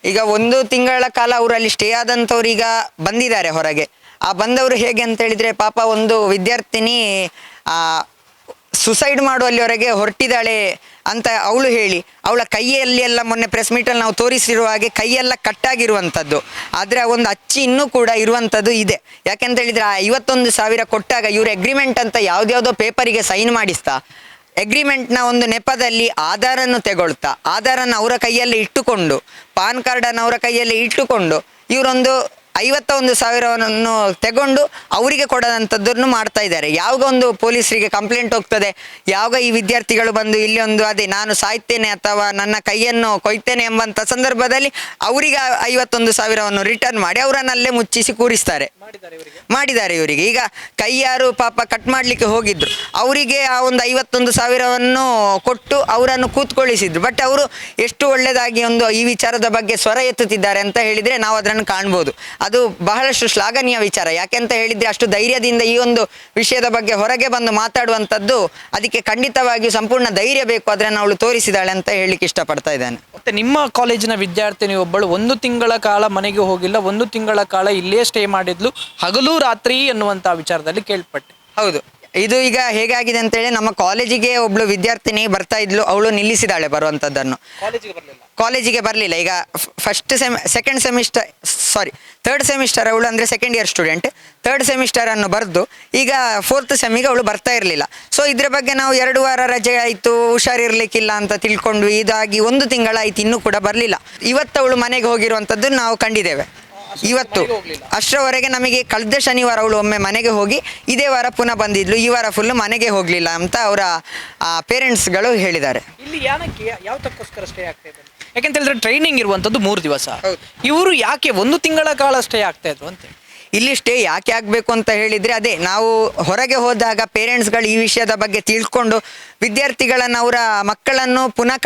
ಈಗ 1 ತಿಂಗಳ ಕಾಲ ಅವರು ಅಲ್ಲಿ ಸ್ಟೇ ಆದಂಥವ್ರು ಈಗ ಬಂದಿದ್ದಾರೆ ಹೊರಗೆ. ಆ ಬಂದವರು ಹೇಗೆ ಅಂತ ಹೇಳಿದರೆ ಪಾಪ ಒಂದು ವಿದ್ಯಾರ್ಥಿನಿ ಸುಸೈಡ್ ಮಾಡುವಲ್ಲಿವರೆಗೆ ಹೊರಟಿದ್ದಾಳೆ ಅಂತ ಅವಳು ಹೇಳಿ, ಅವಳ ಕೈಯಲ್ಲಿ ಎಲ್ಲ ಮೊನ್ನೆ ಪ್ರೆಸ್ ಮೀಟಲ್ಲಿ ನಾವು ತೋರಿಸಿರುವ ಹಾಗೆ ಕೈಯೆಲ್ಲ ಕಟ್ಟಾಗಿರುವಂಥದ್ದು. ಆದರೆ ಆ ಒಂದು ಅಚ್ಚಿ ಇನ್ನೂ ಕೂಡ ಇರುವಂಥದ್ದು ಇದೆ. ಯಾಕೆಂತ ಹೇಳಿದರೆ ಆ 51,000 ಕೊಟ್ಟಾಗ ಇವರು ಅಗ್ರಿಮೆಂಟ್ ಅಂತ ಯಾವುದ್ಯಾವುದೋ ಪೇಪರಿಗೆ ಸೈನ್ ಮಾಡಿಸ್ತಾ ಅಗ್ರಿಮೆಂಟ್ನ ಒಂದು ನೆಪದಲ್ಲಿ ಆಧಾರನ್ನು ತೆಗೊಳ್ತಾ, ಆಧಾರನ್ನು ಅವರ ಕೈಯಲ್ಲಿ ಇಟ್ಟುಕೊಂಡು, ಪಾನ್ ಕಾರ್ಡನ್ನು ಅವರ ಕೈಯಲ್ಲಿ ಇಟ್ಟುಕೊಂಡು ಇವರೊಂದು 51,000ವನ್ನು ತಗೊಂಡು ಅವರಿಗೆ ಕೊಡದಂಥದ್ದನ್ನು ಮಾಡ್ತಾ ಇದ್ದಾರೆ. ಯಾವಾಗ ಒಂದು ಪೊಲೀಸರಿಗೆ ಕಂಪ್ಲೇಂಟ್ ಹೋಗ್ತದೆ, ಯಾವಾಗ ಈ ವಿದ್ಯಾರ್ಥಿಗಳು ಬಂದು ಇಲ್ಲಿ ಒಂದು ಅದೇ ನಾನು ಸಾಯ್ತೇನೆ ಅಥವಾ ನನ್ನ ಕೈಯನ್ನು ಕೊಯ್ತೇನೆ ಎಂಬಂಥ ಸಂದರ್ಭದಲ್ಲಿ ಅವರಿಗೆ 51,000ವನ್ನು ರಿಟರ್ನ್ ಮಾಡಿ ಅವರನ್ನಲ್ಲೇ ಮುಚ್ಚಿಸಿ ಕೂರಿಸ್ತಾರೆ. ಮಾಡಿದ್ದಾರೆ ಇವರಿಗೆ. ಈಗ ಕೈಯಾರು ಪಾಪ ಕಟ್ ಮಾಡಲಿಕ್ಕೆ ಹೋಗಿದ್ರು, ಅವರಿಗೆ ಆ ಒಂದು 51,000ವನ್ನು ಕೊಟ್ಟು ಅವರನ್ನು ಕೂತ್ಕೊಳ್ಳಿಸಿದ್ರು. ಬಟ್ ಅವರು ಎಷ್ಟು ಒಳ್ಳೆಯದಾಗಿ ಒಂದು ಈ ವಿಚಾರದ ಬಗ್ಗೆ ಸ್ವರ ಎತ್ತುತ್ತಿದ್ದಾರೆ ಅಂತ ಹೇಳಿದರೆ ನಾವು ಅದನ್ನು ಕಾಣ್ಬೋದು. ಅದು ಬಹಳಷ್ಟು ಶ್ಲಾಘನೀಯ ವಿಚಾರ. ಯಾಕೆಂತ ಹೇಳಿದರೆ ಅಷ್ಟು ಧೈರ್ಯದಿಂದ ಈ ಒಂದು ವಿಷಯದ ಬಗ್ಗೆ ಹೊರಗೆ ಬಂದು ಮಾತಾಡುವಂಥದ್ದು, ಅದಕ್ಕೆ ಖಂಡಿತವಾಗಿಯೂ ಸಂಪೂರ್ಣ ಧೈರ್ಯ ಬೇಕು. ಅದನ್ನು ಅವಳು ತೋರಿಸಿದಾಳೆ ಅಂತ ಹೇಳಲಿಕ್ಕೆ ಇಷ್ಟಪಡ್ತಾ ಇದ್ದಾನೆ. ಮತ್ತೆ ನಿಮ್ಮ ಕಾಲೇಜಿನ ವಿದ್ಯಾರ್ಥಿನಿ ಒಬ್ಬಳು 1 ತಿಂಗಳ ಕಾಲ ಮನೆಗೆ ಹೋಗಿಲ್ಲ, 1 ತಿಂಗಳ ಕಾಲ ಇಲ್ಲೇ ಸ್ಟೇ ಮಾಡಿದ್ಲು, ಹಗಲು ರಾತ್ರಿ ಅನ್ನುವಂಥ ವಿಚಾರದಲ್ಲಿ ಕೇಳ್ಪಟ್ಟೆ. ಹೌದು, ಇದು ಈಗ ಹೇಗಾಗಿದೆ ಅಂತೇಳಿ ನಮ್ಮ ಕಾಲೇಜಿಗೆ ಒಬ್ಳು ವಿದ್ಯಾರ್ಥಿನಿ ಬರ್ತಾ ಇದ್ಲು, ಅವಳು ನಿಲ್ಲಿಸಿದಾಳೆ ಬರುವಂಥದ್ದನ್ನು. ಕಾಲೇಜಿಗೆ ಬರಲಿಲ್ಲ. ಈಗ ಥರ್ಡ್ ಸೆಮಿಸ್ಟರ್ ಅವಳು ಅಂದರೆ ಸೆಕೆಂಡ್ ಇಯರ್ ಸ್ಟೂಡೆಂಟ್. ಥರ್ಡ್ ಸೆಮಿಸ್ಟರನ್ನು ಬರೆದು ಈಗ 4th ಸೆಮ್ಮಿಗೆ ಅವಳು ಬರ್ತಾ ಇರಲಿಲ್ಲ. ಸೊ ಇದ್ರ ಬಗ್ಗೆ ನಾವು 2 ವಾರ ರಜೆ ಆಯಿತು, ಹುಷಾರಿರ್ಲಿಕ್ಕಿಲ್ಲ ಅಂತ ತಿಳ್ಕೊಂಡ್ವಿ. ಇದಾಗಿ 1 ತಿಂಗಳಾಯಿತು, ಇನ್ನೂ ಕೂಡ ಬರಲಿಲ್ಲ. ಇವತ್ತು ಅವಳು ಮನೆಗೆ ಹೋಗಿರುವಂಥದ್ದು ನಾವು ಕಂಡಿದ್ದೇವೆ. ಇವತ್ತು ಅಷ್ಟರವರೆಗೆ ನಮಗೆ ಕಳೆದ ಶನಿವಾರ ಅವಳು ಒಮ್ಮೆ ಮನೆಗೆ ಹೋಗಿ ಇದೇ ವಾರ ಪುನಃ ಬಂದಿದ್ಲು. ಈ ವಾರ ಫುಲ್ಲು ಮನೆಗೆ ಹೋಗಲಿಲ್ಲ ಅಂತ ಅವರ ಪೇರೆಂಟ್ಸ್ಗಳು ಹೇಳಿದ್ದಾರೆ. ಇಲ್ಲಿ ಯಾವತ್ತಕ್ಕೋಸ್ಕರ ಸ್ಟೇ ಆಗ್ತಾ ಇದೆ? ಯಾಕೆಂತ ಹೇಳಿದ್ರೆ ಟ್ರೈನಿಂಗ್ ಇರುವಂಥದ್ದು 3 ದಿವಸ. ಇವರು ಯಾಕೆ 1 ತಿಂಗಳ ಕಾಲ ಸ್ಟೇ ಆಗ್ತಾ ಇದ್ರು ಅಂತ? ಇಲ್ಲಿ ಸ್ಟೇ ಯಾಕೆ ಆಗಬೇಕು ಅಂತ ಹೇಳಿದರೆ, ಅದೇ ನಾವು ಹೊರಗೆ ಹೋದಾಗ ಪೇರೆಂಟ್ಸ್ಗಳು ಈ ವಿಷಯದ ಬಗ್ಗೆ ತಿಳ್ಕೊಂಡು ವಿದ್ಯಾರ್ಥಿಗಳನ್ನು ಅವರ ಮಕ್ಕಳನ್ನು ಪುನಃ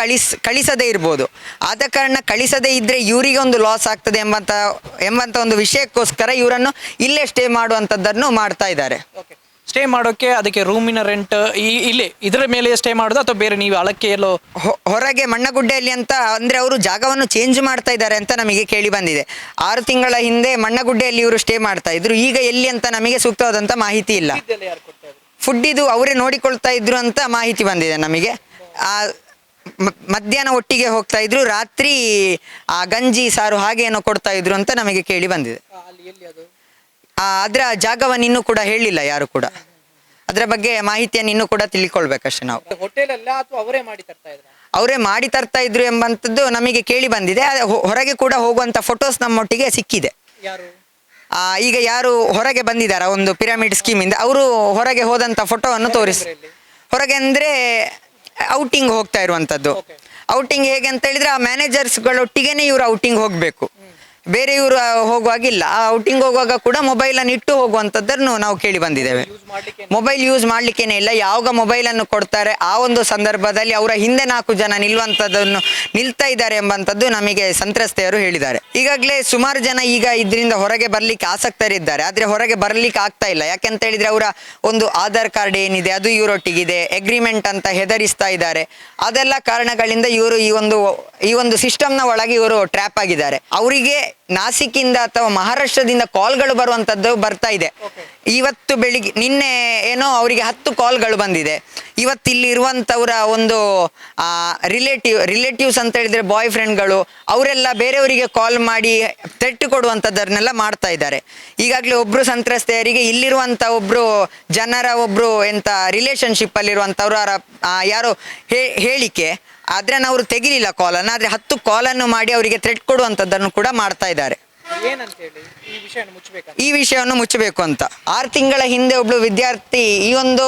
ಕಳಿಸದೇ ಇರ್ಬೋದು. ಆದ ಕಾರಣ ಕಳಿಸದೇ ಇದ್ದರೆ ಇವರಿಗೆ ಒಂದು ಲಾಸ್ ಆಗ್ತದೆ ಎಂಬಂಥ ಒಂದು ವಿಷಯಕ್ಕೋಸ್ಕರ ಇವರನ್ನು ಇಲ್ಲೇ ಸ್ಟೇ ಮಾಡುವಂಥದ್ದನ್ನು ಮಾಡ್ತಾ ಇದ್ದಾರೆ. ಸ್ಟೇ ಮಾಡೋಕ್ಕೆ ಅದಕ್ಕೆ ರೂಮಿನ ರೆಂಟ್ ಇಲ್ಲೇ ಇದರ ಮೇಲೆ ಸ್ಟೇ ಮಾಡೋದು ಅಥವಾ ಬೇರೆ ನೀವು ಹಳಕ್ಕೆ ಎಲ್ಲೋ ಹೊರಗೆ ಮಣ್ಣಗುಡ್ಡೆಯಲ್ಲಿ ಅಂತ ಅಂದರೆ ಅವರು ಜಾಗವನ್ನು ಚೇಂಜ್ ಮಾಡ್ತಾ ಇದ್ದಾರೆ ಅಂತ ನಮಗೆ ಕೇಳಿ ಬಂದಿದೆ. 6 ತಿಂಗಳ ಹಿಂದೆ ಮಣ್ಣಗುಡ್ಡೆಯಲ್ಲಿ ಇವರು ಸ್ಟೇ ಮಾಡ್ತಾ ಇದ್ರು. ಈಗ ಎಲ್ಲಿ ಅಂತ ನಮಗೆ ಸೂಕ್ತವಾದಂಥ ಮಾಹಿತಿ ಇಲ್ಲ. ಫುಡ್ ಇದು ಅವರೇ ನೋಡಿಕೊಳ್ತಾ ಇದ್ರು ಅಂತ ಮಾಹಿತಿ ಬಂದಿದೆ ನಮಗೆ. ಮಧ್ಯಾಹ್ನ ಒಟ್ಟಿಗೆ ಹೋಗ್ತಾ ಇದ್ರು, ರಾತ್ರಿ ಗಂಜಿ ಸಾರು ಹಾಗೇನೋ ಕೊಡ್ತಾ ಇದ್ರು ಅಂತ ನಮಗೆ ಕೇಳಿ ಬಂದಿದೆ. ಅದರ ಜಾಗವನ್ನು ಇನ್ನೂ ಕೂಡ ಹೇಳಿಲ್ಲ ಯಾರು ಕೂಡ. ಅದರ ಬಗ್ಗೆ ಮಾಹಿತಿಯನ್ನು ಇನ್ನೂ ಕೂಡ ತಿಳ್ಕೊಳ್ಬೇಕಷ್ಟೇ ನಾವು. ಅವರೇ ಮಾಡಿ ತರ್ತಾ ಇದ್ರು ಎಂಬಂಥದ್ದು ನಮಗೆ ಕೇಳಿ ಬಂದಿದೆ. ಹೊರಗೆ ಕೂಡ ಹೋಗುವಂಥ ಫೋಟೋಸ್ ನಮ್ಮೊಟ್ಟಿಗೆ ಸಿಕ್ಕಿದೆ. ಈಗ ಯಾರು ಹೊರಗೆ ಬಂದಿದ್ದಾರೆ ಒಂದು ಪಿರಮಿಡ್ ಸ್ಕೀಮಿಂದ, ಅವರು ಹೊರಗೆ ಹೋದಂಥ ಫೋಟೋವನ್ನು ಹೊರಗೆ ಅಂದರೆ ಔಟಿಂಗ್ ಹೋಗ್ತಾ ಇರುವಂಥದ್ದು. ಔಟಿಂಗ್ ಹೇಗೆ ಅಂತ ಹೇಳಿದರೆ ಆ ಮ್ಯಾನೇಜರ್ಸ್ಗಳೊಟ್ಟಿಗೆ ಇವರು ಔಟಿಂಗ್ ಹೋಗಬೇಕು, ಬೇರೆ ಇವರು ಹೋಗುವಾಗಿಲ್ಲ. ಆ ಔಟಿಂಗ್ ಹೋಗುವಾಗ ಕೂಡ ಮೊಬೈಲನ್ನು ಇಟ್ಟು ಹೋಗುವಂಥದ್ದನ್ನು ನಾವು ಕೇಳಿ ಬಂದಿದ್ದೇವೆ. ಮೊಬೈಲ್ ಯೂಸ್ ಮಾಡಲಿಕ್ಕೇನೆ ಇಲ್ಲ. ಯಾವಾಗ ಮೊಬೈಲನ್ನು ಕೊಡ್ತಾರೆ ಆ ಒಂದು ಸಂದರ್ಭದಲ್ಲಿ ಅವರ ಹಿಂದೆ 4 ಜನ ನಿಲ್ಲುವಂಥದ್ದನ್ನು ನಿಲ್ತಾ ಇದ್ದಾರೆ ಎಂಬಂಥದ್ದು ನಮಗೆ ಸಂತ್ರಸ್ತೆಯರು ಹೇಳಿದ್ದಾರೆ. ಈಗಾಗಲೇ ಸುಮಾರು ಜನ ಈಗ ಇದರಿಂದ ಹೊರಗೆ ಬರಲಿಕ್ಕೆ ಆಸಕ್ತರಿದ್ದಾರೆ, ಆದರೆ ಹೊರಗೆ ಬರಲಿಕ್ಕೆ ಆಗ್ತಾ ಇಲ್ಲ. ಯಾಕೆಂತ ಹೇಳಿದರೆ ಅವರ ಒಂದು ಆಧಾರ್ ಕಾರ್ಡ್ ಏನಿದೆ ಅದು ಇವರೊಟ್ಟಿಗಿದೆ, ಅಗ್ರಿಮೆಂಟ್ ಅಂತ ಹೆದರಿಸ್ತಾ ಇದ್ದಾರೆ. ಅದೆಲ್ಲ ಕಾರಣಗಳಿಂದ ಇವರು ಈ ಒಂದು ಸಿಸ್ಟಮ್ನ ಒಳಗೆ ಇವರು ಟ್ರ್ಯಾಪ್ ಆಗಿದ್ದಾರೆ. ಅವರಿಗೆ ನಾಸಿಕಿಂದ ಅಥವಾ ಮಹಾರಾಷ್ಟ್ರದಿಂದ ಕಾಲ್ಗಳು ಬರುವಂಥದ್ದು ಬರ್ತಾ ಇದೆ. ಇವತ್ತು ಬೆಳಿಗ್ಗೆ ನಿನ್ನೆ ಏನೋ ಅವರಿಗೆ 10 ಕಾಲ್ಗಳು ಬಂದಿದೆ. ಇವತ್ತು ಇಲ್ಲಿ ಇರುವಂಥವರ ಒಂದು ರಿಲೇಟಿವ್ಸ್ ಅಂತ ಹೇಳಿದರೆ ಬಾಯ್ ಫ್ರೆಂಡ್ಗಳು ಅವರೆಲ್ಲ ಬೇರೆಯವರಿಗೆ ಕಾಲ್ ಮಾಡಿ ಥ್ರೆಟ್ ಕೊಡುವಂಥದ್ದನ್ನೆಲ್ಲ ಮಾಡ್ತಾ ಇದ್ದಾರೆ. ಈಗಾಗಲೇ ಒಬ್ಬರು ಸಂತ್ರಸ್ತೆಯರಿಗೆ ಇಲ್ಲಿರುವಂಥ ಒಬ್ಬರು ಎಂಥ ರಿಲೇಷನ್ಶಿಪ್ಪಲ್ಲಿರುವಂಥವ್ರು ಯಾರೋ ಹೇಳಿಕೆ, ಅದನ್ನು ಅವರು ತೆಗಿಲಿಲ್ಲ ಕಾಲನ್ನು, ಆದರೆ 10 ಕಾಲನ್ನು ಮಾಡಿ ಅವರಿಗೆ ಥ್ರೆಟ್ ಕೊಡುವಂಥದ್ದನ್ನು ಕೂಡ ಮಾಡ್ತಾ ಇದ್ದಾರೆ. ಈ ವಿಷಯವನ್ನು ಮುಚ್ಚಬೇಕು ಅಂತ. 6 ತಿಂಗಳ ಹಿಂದೆ ಒಬ್ಬಳು ವಿದ್ಯಾರ್ಥಿ ಈ ಒಂದು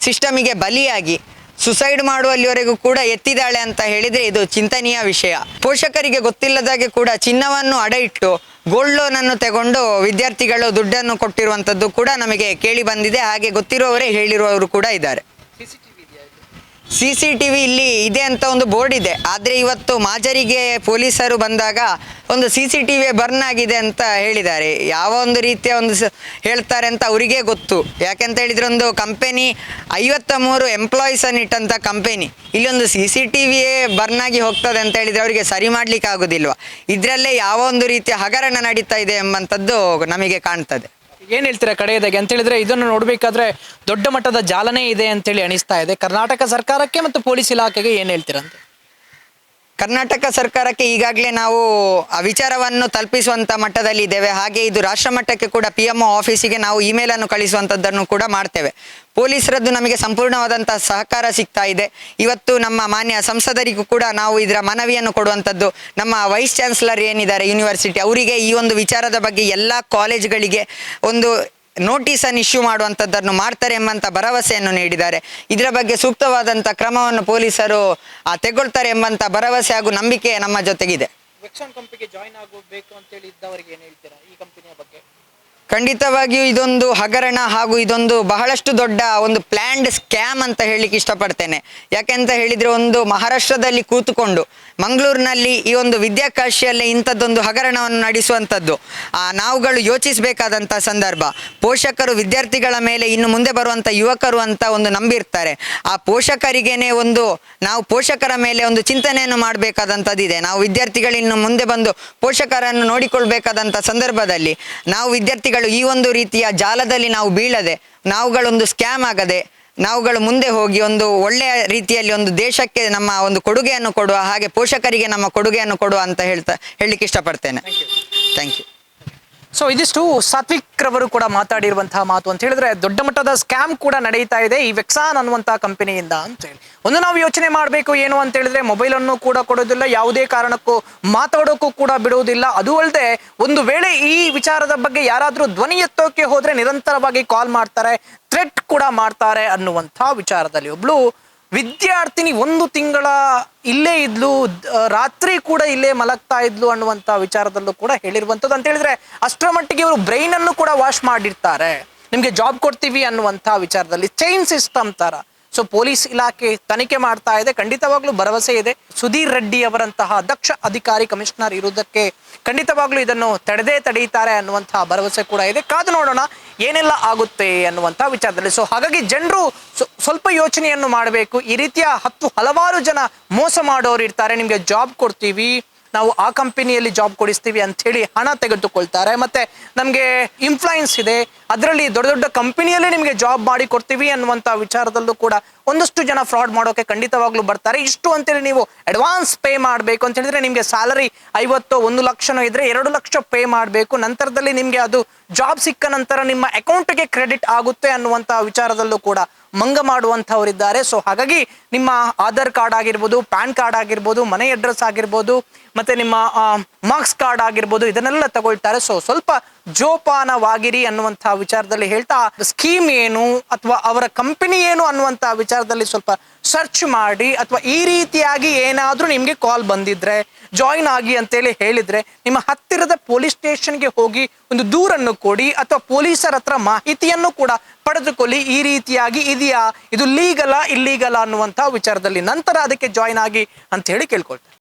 ಸಿಸ್ಟಮಿಗೆ ಬಲಿಯಾಗಿ ಸುಸೈಡ್ ಮಾಡುವಲ್ಲಿವರೆಗೂ ಕೂಡ ಎತ್ತಿದ್ದಾಳೆ ಅಂತ ಹೇಳಿದರೆ ಇದು ಚಿಂತನೀಯ ವಿಷಯ. ಪೋಷಕರಿಗೆ ಗೊತ್ತಿಲ್ಲದಾಗೆ ಕೂಡ ಚಿನ್ನವನ್ನು ಅಡ ಇಟ್ಟು ಗೋಲ್ಡ್ ಲೋನನ್ನು ತಗೊಂಡು ವಿದ್ಯಾರ್ಥಿಗಳು ದುಡ್ಡನ್ನು ಕೊಟ್ಟಿರುವಂಥದ್ದು ಕೂಡ ನಮಗೆ ಕೇಳಿ ಬಂದಿದೆ. ಹಾಗೆ ಗೊತ್ತಿರುವವರೇ ಹೇಳಿರುವವರು ಕೂಡ ಇದ್ದಾರೆ. CCTV ಇಲ್ಲಿ ಇದೆ ಅಂತ ಒಂದು ಬೋರ್ಡ್ ಇದೆ, ಆದರೆ ಇವತ್ತು ಮಾಜರಿಗೆ ಪೊಲೀಸರು ಬಂದಾಗ ಒಂದು CCTV ಬರ್ನ್ ಆಗಿದೆ ಅಂತ ಹೇಳಿದ್ದಾರೆ. ಯಾವ ಒಂದು ರೀತಿಯ ಹೇಳ್ತಾರೆ ಅಂತ ಅವರಿಗೇ ಗೊತ್ತು. ಯಾಕೆಂತ ಹೇಳಿದರೆ ಒಂದು ಕಂಪೆನಿ 53 ಎಂಪ್ಲಾಯೀಸನ್ನು ಇಟ್ಟಂಥ ಕಂಪೆನಿ, ಇಲ್ಲಿ ಒಂದು CCTV ಬರ್ನ್ ಆಗಿ ಹೋಗ್ತದೆ ಅಂತ ಹೇಳಿದರೆ ಅವರಿಗೆ ಸರಿ ಮಾಡಲಿಕ್ಕೆ ಆಗೋದಿಲ್ವ? ಇದರಲ್ಲೇ ಯಾವ ಒಂದು ರೀತಿಯ ಹಗರಣ ನಡೀತಾ ಇದೆ ಎಂಬಂಥದ್ದು ನಮಗೆ ಕಾಣ್ತದೆ. ಏನ್ ಹೇಳ್ತೀರಾ ಕಡೆಯದಾಗಿ ಅಂತ ಹೇಳಿದ್ರೆ ಇದನ್ನು ನೋಡ್ಬೇಕಾದ್ರೆ ದೊಡ್ಡ ಮಟ್ಟದ ಜಾಲನೆ ಇದೆ ಅಂತೇಳಿ ಅನಿಸ್ತಾ ಇದೆ. ಕರ್ನಾಟಕ ಸರ್ಕಾರಕ್ಕೆ ಮತ್ತು ಪೊಲೀಸ್ ಇಲಾಖೆಗೆ ಏನ್ ಹೇಳ್ತೀರಾ ಅಂತ? ಕರ್ನಾಟಕ ಸರ್ಕಾರಕ್ಕೆ ಈಗಾಗಲೇ ನಾವು ಆ ವಿಚಾರವನ್ನು ತಲುಪಿಸುವಂಥ ಮಟ್ಟದಲ್ಲಿ ಇದ್ದೇವೆ. ಹಾಗೆ ಇದು ರಾಷ್ಟ್ರ ಮಟ್ಟಕ್ಕೆ ಕೂಡ PMO ಆಫೀಸಿಗೆ ನಾವು ಇಮೇಲನ್ನು ಕಳಿಸುವಂಥದ್ದನ್ನು ಕೂಡ ಮಾಡ್ತೇವೆ. ಪೊಲೀಸರದ್ದು ನಮಗೆ ಸಂಪೂರ್ಣವಾದಂಥ ಸಹಕಾರ ಸಿಗ್ತಾ ಇದೆ. ಇವತ್ತು ನಮ್ಮ ಮಾನ್ಯ ಸಂಸದರಿಗೂ ಕೂಡ ನಾವು ಇದರ ಮನವಿಯನ್ನು ಕೊಡುವಂಥದ್ದು, ನಮ್ಮ ವೈಸ್ ಚಾನ್ಸಲರ್ ಏನಿದ್ದಾರೆ ಯೂನಿವರ್ಸಿಟಿ ಅವರಿಗೆ ಈ ಒಂದು ವಿಚಾರದ ಬಗ್ಗೆ ಎಲ್ಲ ಕಾಲೇಜ್ಗಳಿಗೆ ಒಂದು ನೋಟಿಸನ್ನು ಇಶ್ಯೂ ಮಾಡುವಂಥದ್ದನ್ನು ಮಾಡ್ತಾರೆ ಎಂಬಂಥ ಭರವಸೆಯನ್ನು ನೀಡಿದ್ದಾರೆ. ಇದರ ಬಗ್ಗೆ ಸೂಕ್ತವಾದಂಥ ಕ್ರಮವನ್ನು ಪೊಲೀಸರು ತೆಗೊಳ್ತಾರೆ ಎಂಬಂಥ ಭರವಸೆ ಹಾಗೂ ನಂಬಿಕೆ ನಮ್ಮ ಜೊತೆಗಿದೆ. ವೆಕ್ಸಾನ್ ಕಂಪನಿಗೆ ಜಾಯಿನ್ ಆಗಬೇಕು ಅಂತೇಳಿ ಇದ್ದವರಿಗೆ ಏನು ಹೇಳ್ತೀರಾ ಈ ಕಂಪನಿಯ ಬಗ್ಗೆ? ಖಂಡಿತವಾಗಿಯೂ ಇದೊಂದು ಹಗರಣ ಹಾಗೂ ಇದೊಂದು ಬಹಳಷ್ಟು ದೊಡ್ಡ ಒಂದು ಪ್ಲ್ಯಾಂಡ್ ಸ್ಕ್ಯಾಮ್ ಅಂತ ಹೇಳಲಿಕ್ಕೆ ಇಷ್ಟಪಡ್ತೇನೆ. ಯಾಕೆಂತ ಹೇಳಿದರೆ ಒಂದು ಮಹಾರಾಷ್ಟ್ರದಲ್ಲಿ ಕೂತುಕೊಂಡು ಮಂಗಳೂರಿನಲ್ಲಿ ಈ ಒಂದು ವಿದ್ಯಾಕಾಶಿಯಲ್ಲೇ ಇಂಥದ್ದೊಂದು ಹಗರಣವನ್ನು ನಡೆಸುವಂಥದ್ದು ನಾವುಗಳು ಯೋಚಿಸಬೇಕಾದಂಥ ಸಂದರ್ಭ. ಪೋಷಕರು ವಿದ್ಯಾರ್ಥಿಗಳ ಮೇಲೆ ಇನ್ನು ಮುಂದೆ ಬರುವಂಥ ಯುವಕರು ಅಂತ ಒಂದು ನಂಬಿರ್ತಾರೆ. ಆ ಪೋಷಕರಿಗೇನೆ ಒಂದು ನಾವು ಪೋಷಕರ ಮೇಲೆ ಒಂದು ಚಿಂತನೆಯನ್ನು ಮಾಡಬೇಕಾದಂಥದ್ದಿದೆ. ನಾವು ವಿದ್ಯಾರ್ಥಿಗಳು ಇನ್ನು ಮುಂದೆ ಬಂದು ಪೋಷಕರನ್ನು ನೋಡಿಕೊಳ್ಬೇಕಾದಂಥ ಸಂದರ್ಭದಲ್ಲಿ ನಾವು ವಿದ್ಯಾರ್ಥಿಗಳು ಈ ಒಂದು ರೀತಿಯ ಜಾಲದಲ್ಲಿ ನಾವು ಬೀಳದೆ, ನಾವುಗಳೊಂದು ಸ್ಕ್ಯಾಮ್ ಆಗದೆ, ನಾವುಗಳು ಮುಂದೆ ಹೋಗಿ ಒಂದು ಒಳ್ಳೆಯ ರೀತಿಯಲ್ಲಿ ಒಂದು ದೇಶಕ್ಕೆ ನಮ್ಮ ಒಂದು ಕೊಡುಗೆಯನ್ನು ಕೊಡುವ ಹಾಗೆ ಪೋಷಕರಿಗೆ ನಮ್ಮ ಕೊಡುಗೆಯನ್ನು ಕೊಡುವ ಅಂತ ಹೇಳಲಿಕ್ಕೆ ಇಷ್ಟಪಡ್ತೇನೆ. Thank you. ಸೊ ಇದಿಷ್ಟು ಸಾತ್ವಿಕ್ ರವರು ಕೂಡ ಮಾತಾಡಿರುವಂತಹ ಮಾತು ಅಂತ ಹೇಳಿದ್ರೆ ದೊಡ್ಡ ಮಟ್ಟದ ಸ್ಕ್ಯಾಮ್ ಕೂಡ ನಡೀತಾ ಇದೆ ಈ ವೆಕ್ಸಾನ್ ಅನ್ನುವಂತಹ ಕಂಪನಿಯಿಂದ ಅಂತ ಹೇಳಿ. ಒಂದು ನಾವು ಯೋಚನೆ ಮಾಡಬೇಕು ಏನು ಅಂತ ಹೇಳಿದ್ರೆ ಮೊಬೈಲನ್ನು ಕೂಡ ಕೊಡೋದಿಲ್ಲ, ಯಾವುದೇ ಕಾರಣಕ್ಕೂ ಮಾತಾಡೋಕ್ಕೂ ಕೂಡ ಬಿಡುವುದಿಲ್ಲ. ಅದು ಅಲ್ಲದೆ ಒಂದು ವೇಳೆ ಈ ವಿಚಾರದ ಬಗ್ಗೆ ಯಾರಾದರೂ ಧ್ವನಿ ಎತ್ತೋಕೆ ಹೋದ್ರೆ ನಿರಂತರವಾಗಿ ಕಾಲ್ ಮಾಡ್ತಾರೆ, ಥ್ರೆಟ್ ಕೂಡ ಮಾಡ್ತಾರೆ ಅನ್ನುವಂಥ ವಿಚಾರದಲ್ಲಿ ಒಬ್ಳು ವಿದ್ಯಾರ್ಥಿನಿ 1 ತಿಂಗಳ ಇಲ್ಲೇ ಇದ್ಲು, ರಾತ್ರಿ ಕೂಡ ಇಲ್ಲೇ ಮಲಗ್ತಾ ಇದ್ಲು ಅನ್ನುವಂಥ ವಿಚಾರದಲ್ಲೂ ಕೂಡ ಹೇಳಿರುವಂಥದ್ದು. ಅಂತ ಹೇಳಿದ್ರೆ ಅಷ್ಟರ ಮಟ್ಟಿಗೆ ಇವರು ಬ್ರೈನ್ ಅನ್ನು ಕೂಡ ವಾಶ್ ಮಾಡಿರ್ತಾರೆ. ನಿಮ್ಗೆ ಜಾಬ್ ಕೊಡ್ತೀವಿ ಅನ್ನುವಂಥ ವಿಚಾರದಲ್ಲಿ ಚೈನ್ ಸಿಸ್ಟಮ್ ತರ. ಸೊ ಪೊಲೀಸ್ ಇಲಾಖೆ ತನಿಖೆ ಮಾಡ್ತಾ ಇದೆ, ಖಂಡಿತವಾಗ್ಲೂ ಭರವಸೆ ಇದೆ. ಸುಧೀರ್ ರೆಡ್ಡಿ ಅವರಂತಹ ದಕ್ಷ ಅಧಿಕಾರಿ ಕಮಿಷನರ್ ಇರುವುದಕ್ಕೆ ಖಂಡಿತವಾಗ್ಲೂ ಇದನ್ನು ತಡೆಯುತ್ತಾರೆ ಅನ್ನುವಂತಹ ಭರವಸೆ ಕೂಡ ಇದೆ. ಕಾದು ನೋಡೋಣ ಏನೆಲ್ಲ ಆಗುತ್ತೆ ಅನ್ನುವಂಥ ವಿಚಾರದಲ್ಲಿ. ಸೊ ಹಾಗಾಗಿ ಜನರು ಸ್ವಲ್ಪ ಯೋಚನೆಯನ್ನು ಮಾಡಬೇಕು. ಈ ರೀತಿಯ ಹಲವಾರು ಜನ ಮೋಸ ಮಾಡೋರು ಇರ್ತಾರೆ. ನಿಮ್ಗೆ ಜಾಬ್ ಕೊಡ್ತೀವಿ, ನಾವು ಆ ಕಂಪನಿಯಲ್ಲಿ ಜಾಬ್ ಕೊಡಿಸ್ತೀವಿ ಅಂತ ಹೇಳಿ ಹಣ ತೆಗೆದುಕೊಳ್ತಾರೆ. ಮತ್ತೆ ನಮಗೆ ಇನ್ಫ್ಲೂಯೆನ್ಸ್ ಇದೆ, ಅದರಲ್ಲಿ ದೊಡ್ಡ ದೊಡ್ಡ ಕಂಪನಿಯಲ್ಲಿ ನಿಮಗೆ ಜಾಬ್ ಮಾಡಿ ಕೊಡ್ತೀವಿ ಅನ್ನುವಂಥ ವಿಚಾರದಲ್ಲೂ ಕೂಡ ಒಂದಷ್ಟು ಜನ ಫ್ರಾಡ್ ಮಾಡೋಕೆ ಖಂಡಿತವಾಗ್ಲೂ ಬರ್ತಾರೆ. ಇಷ್ಟು ಅಂತೇಳಿ ನೀವು ಅಡ್ವಾನ್ಸ್ ಪೇ ಮಾಡಬೇಕು ಅಂತ ಹೇಳಿದ್ರೆ ನಿಮಗೆ ಸ್ಯಾಲರಿ 50 1 ಲಕ್ಷನೋ ಇದ್ರೆ 2 ಲಕ್ಷ ಪೇ ಮಾಡಬೇಕು. ನಂತರದಲ್ಲಿ ನಿಮಗೆ ಅದು ಜಾಬ್ ಸಿಕ್ಕ ನಂತರ ನಿಮ್ಮ ಅಕೌಂಟ್ಗೆ ಕ್ರೆಡಿಟ್ ಆಗುತ್ತೆ ಅನ್ನುವಂಥ ವಿಚಾರದಲ್ಲೂ ಕೂಡ ಮಂಗ ಮಾಡುವಂಥವರಿದ್ದಾರೆ. ಸೊ ಹಾಗಾಗಿ ನಿಮ್ಮ ಆಧಾರ್ ಕಾರ್ಡ್ ಆಗಿರ್ಬೋದು, ಪ್ಯಾನ್ ಕಾರ್ಡ್ ಆಗಿರ್ಬೋದು, ಮನೆ ಅಡ್ರೆಸ್ ಆಗಿರ್ಬೋದು, ಮತ್ತೆ ನಿಮ್ಮ ಮಾರ್ಕ್ಸ್ ಕಾರ್ಡ್ ಆಗಿರ್ಬೋದು, ಇದನ್ನೆಲ್ಲ ತಗೊಳ್ತಾರೆ. ಸೊ ಸ್ವಲ್ಪ ಜೋಪಾನವಾಗಿರಿ ಅನ್ನುವಂಥ ವಿಚಾರದಲ್ಲಿ ಹೇಳ್ತಾ, ಸ್ಕೀಮ್ ಏನು ಅಥವಾ ಅವರ ಕಂಪನಿ ಏನು ಅನ್ನುವಂಥ ವಿಚಾರದಲ್ಲಿ ಸ್ವಲ್ಪ ಸರ್ಚ್ ಮಾಡಿ, ಅಥವಾ ಈ ರೀತಿಯಾಗಿ ಏನಾದರೂ ನಿಮಗೆ ಕಾಲ್ ಬಂದಿದ್ರೆ ಜಾಯಿನ್ ಆಗಿ ಅಂತೇಳಿ ಹೇಳಿದ್ರೆ ನಿಮ್ಮ ಹತ್ತಿರದ ಪೊಲೀಸ್ ಸ್ಟೇಷನ್ಗೆ ಹೋಗಿ ಒಂದು ದೂರನ್ನು ಕೊಡಿ, ಅಥವಾ ಪೊಲೀಸರ ಹತ್ರ ಮಾಹಿತಿಯನ್ನು ಕೂಡ ಪಡೆದುಕೊಳ್ಳಿ. ಈ ರೀತಿಯಾಗಿ ಇದೆಯಾ, ಇದು ಲೀಗಲಾ ಇಲ್ಲೀಗಲಾ ಅನ್ನುವಂಥ ವಿಚಾರದಲ್ಲಿ ನಂತರ ಅದಕ್ಕೆ ಜಾಯಿನ್ ಆಗಿ ಅಂತ ಹೇಳಿ ಕೇಳ್ಕೊಳ್ತಾರೆ.